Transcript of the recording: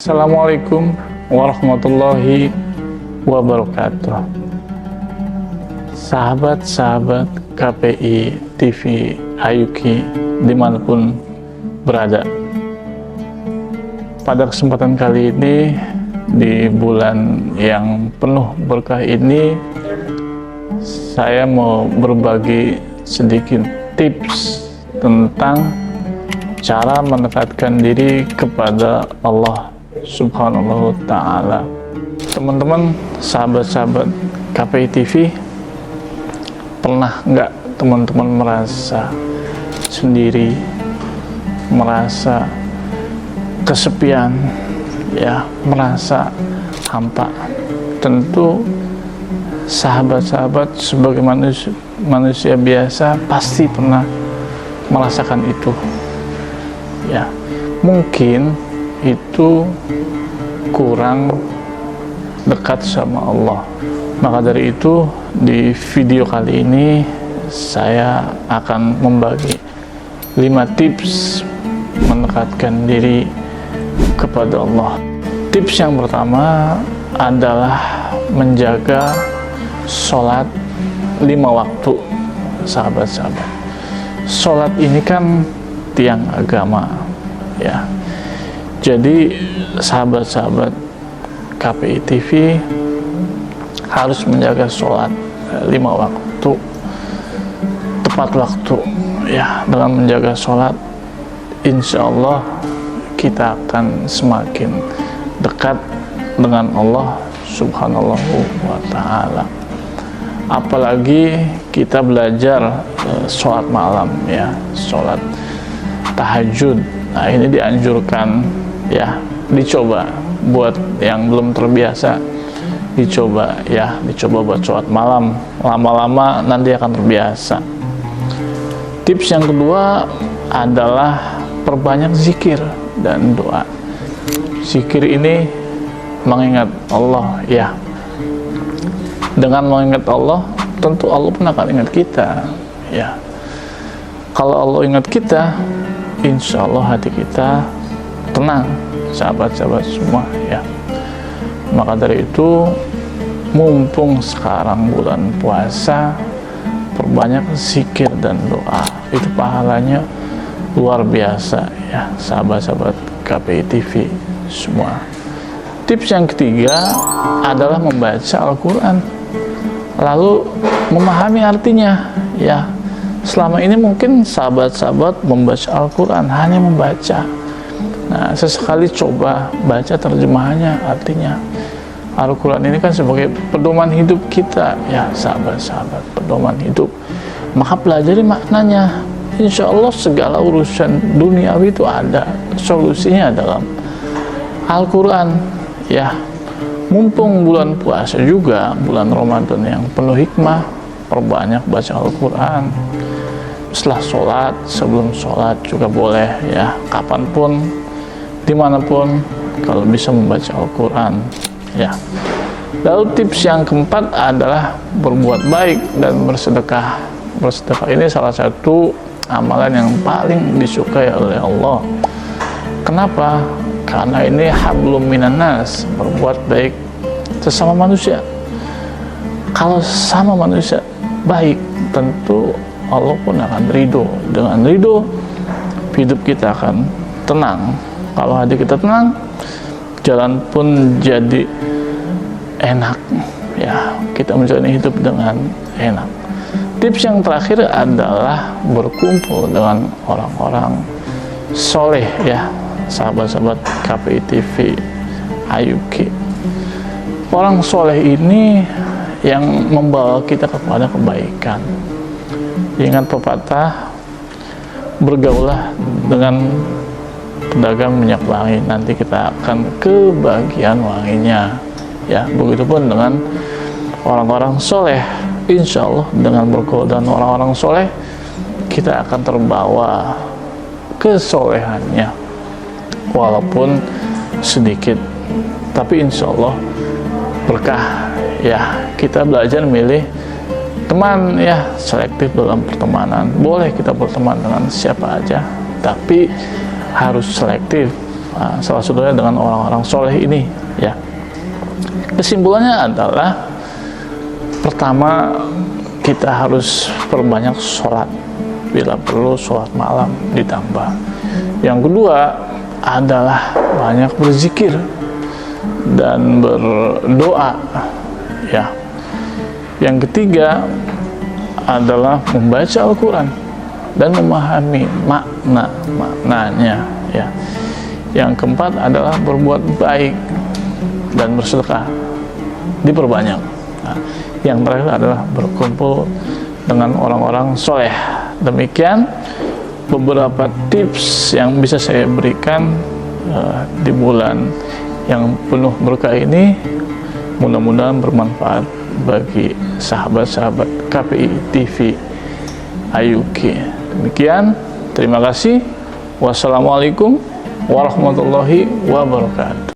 Assalamualaikum warahmatullahi wabarakatuh. Sahabat-sahabat KPI TV Ayuki dimanapun berada, pada kesempatan kali ini di bulan yang penuh berkah ini, saya mau berbagi sedikit tips tentang cara mendekatkan diri kepada Allah Subhanahu wa Ta'ala. Teman-teman, sahabat-sahabat KPI TV, pernah nggak teman-teman merasa sendiri, merasa kesepian, ya, merasa hampa? Tentu sahabat-sahabat sebagai manusia biasa pasti pernah merasakan itu. Ya, mungkin itu kurang dekat sama Allah. Maka dari itu, di video kali ini saya akan membagi 5 tips mendekatkan diri kepada Allah. Tips yang pertama adalah menjaga sholat 5 waktu, sahabat-sahabat. Sholat ini kan tiang agama, ya. Jadi sahabat-sahabat KPI TV harus menjaga sholat 5 waktu, tepat waktu, ya. Dengan menjaga sholat, insya Allah kita akan semakin dekat dengan Allah Subhanahu wa Ta'ala. Apalagi kita belajar sholat malam, ya, sholat tahajud. Nah, ini dianjurkan, ya, dicoba buat yang belum terbiasa, dicoba buat sholat malam. Lama-lama nanti akan terbiasa. Tips yang kedua adalah perbanyak zikir dan doa. Zikir ini mengingat Allah, ya. Dengan mengingat Allah, tentu Allah pun akan ingat kita, ya. Kalau Allah ingat kita, insya Allah hati kita tenang, sahabat-sahabat semua, ya. Maka dari itu, mumpung sekarang bulan puasa, perbanyak zikir dan doa. Itu pahalanya luar biasa, ya, sahabat-sahabat KPI TV semua. Tips yang ketiga adalah membaca Al-Quran, lalu memahami artinya, ya. Selama ini mungkin sahabat-sahabat membaca Al-Quran hanya membaca. Nah, sesekali coba baca terjemahannya, artinya. Al-Quran ini kan sebagai pedoman hidup kita, ya, sahabat-sahabat, pedoman hidup. Maka pelajari maknanya. Insya Allah segala urusan duniawi itu ada solusinya dalam Al-Quran, ya. Mumpung bulan puasa juga, bulan Ramadan yang penuh hikmah, perbanyak baca Al-Quran. Setelah sholat, sebelum sholat juga boleh, ya, kapanpun, dimanapun, kalau bisa membaca Al-Quran, ya. Lalu tips yang keempat adalah berbuat baik dan bersedekah. Bersedekah ini salah satu amalan yang paling disukai oleh Allah. Kenapa? Karena ini hablum minan nas, berbuat baik sesama manusia. Kalau sama manusia baik, tentu Allah pun akan ridho. Dengan ridho, hidup kita akan tenang. Kalau hati kita tenang, jalan pun jadi enak, ya. Kita menjalani hidup dengan enak. Tips yang terakhir adalah berkumpul dengan orang-orang soleh, ya, sahabat-sahabat KPI TV Ayuki. Orang soleh ini yang membawa kita kepada kebaikan. Ingat pepatah, bergaulah dengan pedagang minyak wangi, nanti kita akan kebagian wanginya, ya. Begitupun dengan orang-orang soleh. Insya Allah dengan bergaul dengan orang-orang soleh, kita akan terbawa kesolehannya, walaupun sedikit, tapi insya Allah berkah, ya. Kita belajar milih teman, ya, selektif dalam pertemanan. Boleh kita berteman dengan siapa aja, tapi harus selektif. salah satunya dengan orang-orang soleh ini, ya. Kesimpulannya adalah, pertama, kita harus perbanyak sholat, bila perlu sholat malam ditambah. Yang kedua adalah banyak berzikir dan berdoa, ya. Yang ketiga adalah membaca Al-Quran dan memahami maknanya, ya. Yang keempat adalah berbuat baik dan bersedekah, diperbanyak. Nah, yang terakhir adalah berkumpul dengan orang-orang soleh. Demikian beberapa tips yang bisa saya berikan di bulan yang penuh berkah ini. Mudah-mudahan bermanfaat bagi sahabat-sahabat KPI TV IUK. Demikian, terima kasih. Wassalamualaikum warahmatullahi wabarakatuh.